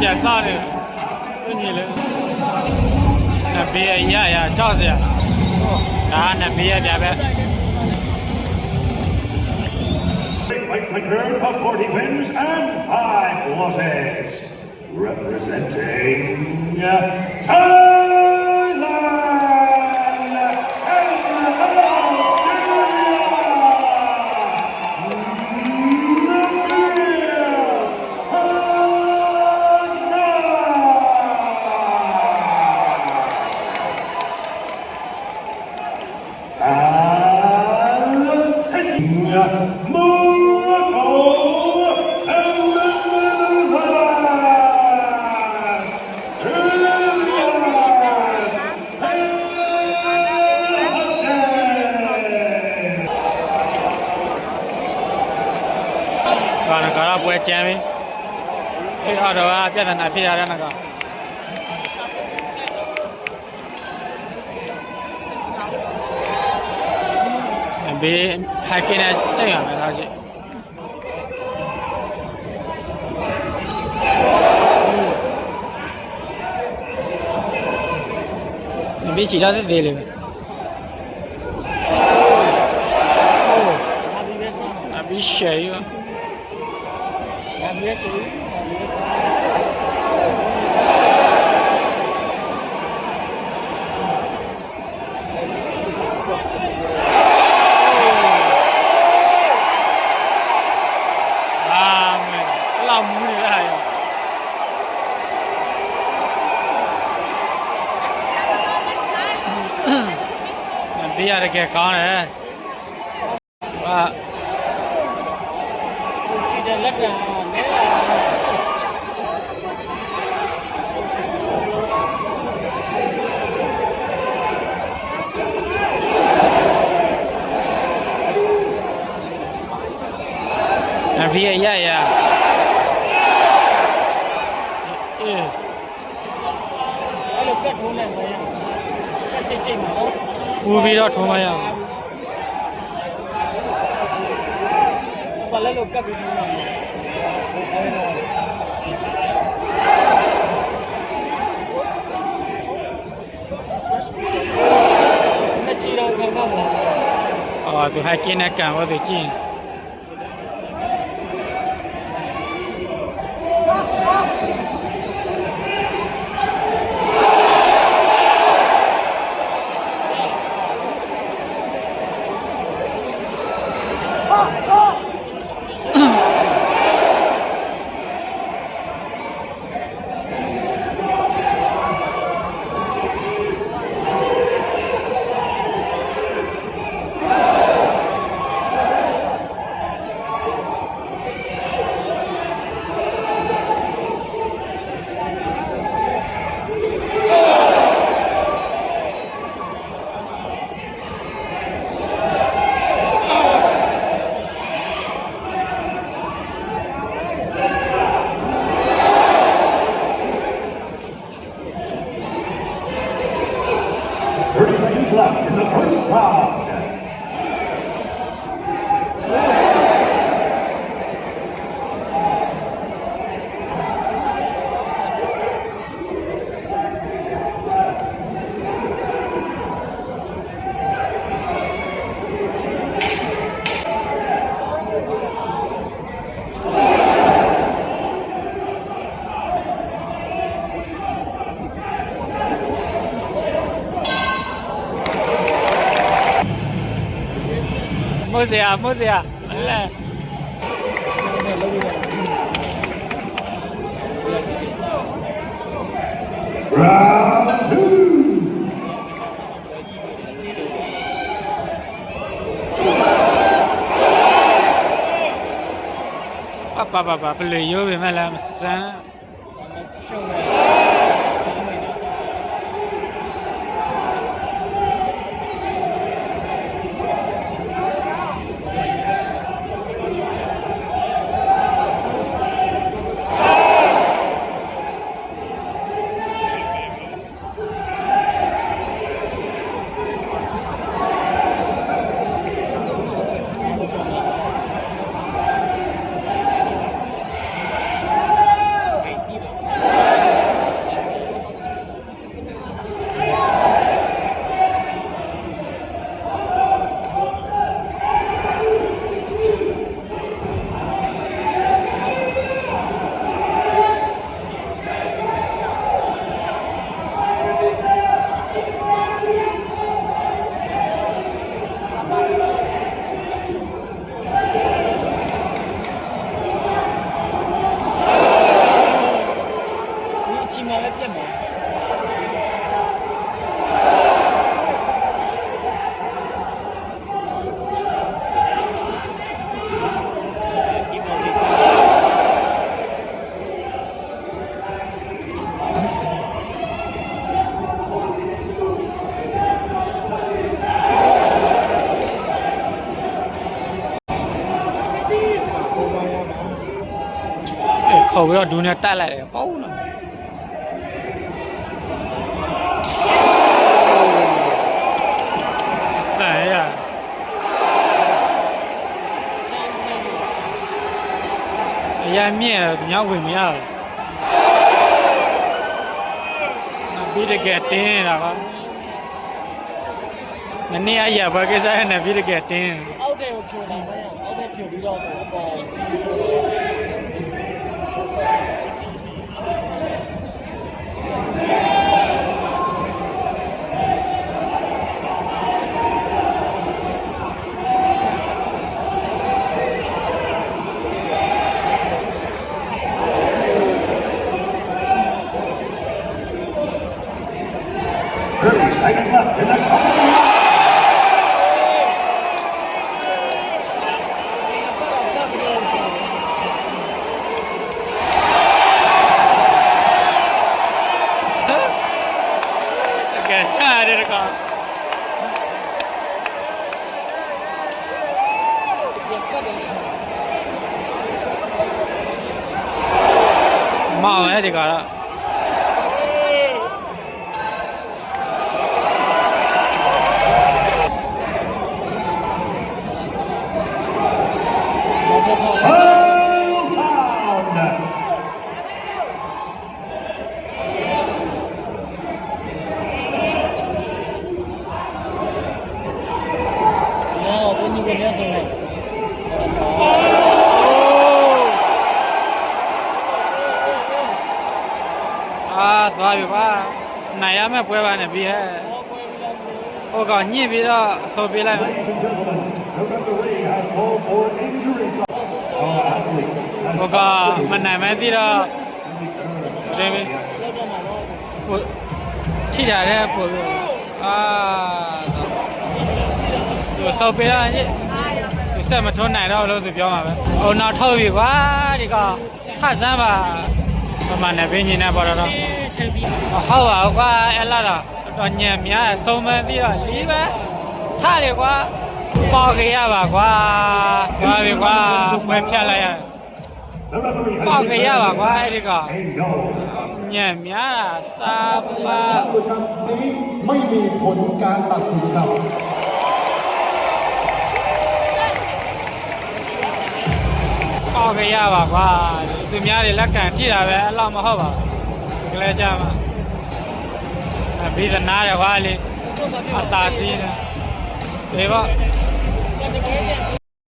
ပြန်စားတယ်သူညီလေးနဘေးရရ60ရဒါနဘေးရပြပဲ Record of 40 wins and 5 losses. Representing Thailand andပွဲကျမ်းပြီခေအော်တော့ပြဿနာဖြစ်ရတဲ့ကဘေးထိုင်ကင်းနဲ့ကြိတ်ရမယ်သားကြီးဘေးချီလာတဲ့သေးလေးပဲအဘိရှေးYes, sir. Bây giờ cái con này, chỉ để lắc là Vì vậy à được cắt hôm này mà cắt chỉnh mà u vi đó thôi mà à lấy được cắt đi thôi nó chỉ đâu không tụi hai kia này càng có thể chi left in the first round. Música. Round 2. Papa, pelio be malam san. ခေါ်ပြီးတော့ဒူးနဲ့တက်လိုက်တယ်ပေါ့နော်အဲ့ရအရင်မြင့်တယ်ညဝင်မရဘူးပြီးတကယ်တင်းနေတာကနည်းနည်းအရာဘာကိစ္စနဲ့ပြီးတကယ်တင်း အောက်တဲ့ကိုဖြိုတာမဟုတ်အောက်တဲ့ဖြိုပြီးတော့အပေါ်စီးထိုး 30 seconds left in the shot. တကယ်ချရတယ်တကောင် ရက်ပတ်တယ် မောင်ရဲ့ဒီကတော့ ဘာဖြစ်လဲ 12 pound. နော်ဘယ်နည်းကနေဆုံးလဲ အာသွားပြီကွာနိုင်ရမယ့်ပွဲပါနဲ့ပြီးဟဲ့ ဘောကွဲပြီးတော့ ဟိုကောင်ညှစ်ပြီးတော့အစောပေးလိုက်မယ် Ladies and gentlemen, the referee has called for injury time. Our athlete has ဟိုကောင်မ completed နိုင်မဲပြီးတော့ return. တယ်ပြီ ဆက်တော့မှာတော့ ဟိုထိတာတဲ့ပို့ပြီးအာသူစောပေးရညသူဆက်မထွန်းနိုင်တော့လို့သူပြောမှာပဲဟိုနောက်ထုတ်ပြီကွာဒီကောင်ထဆန်းပါပမာနဲ့ဘင်းညင်နေပေါ်တော့ဟုတ်ပါကွာအဲ့လာတော့တော်ညံများဆုံးမပြီးတော့လီးပဲထလေကွာပေါ်ကြရပါကွာသွားပြီကွာပွဲဖြတ်လိုက်ရ The referee has ပေါ်ကြရပါ declared ကွာ this အဲ့ဒီကောင် match a no contest. ညံများတာစာပါ ครับนี้ไม่มีผลการตัดสินครับ ပေါ်ကြရပါကွာသူများတွေလက်ကန်ထိတာပဲအဲ့လောက်မဟုတ်ပါဘူးကြလဲကြမှာဘီဒနာရကွာလေအတာစီးနေဒီပေါ့ ဆက်တကယ်ပြန်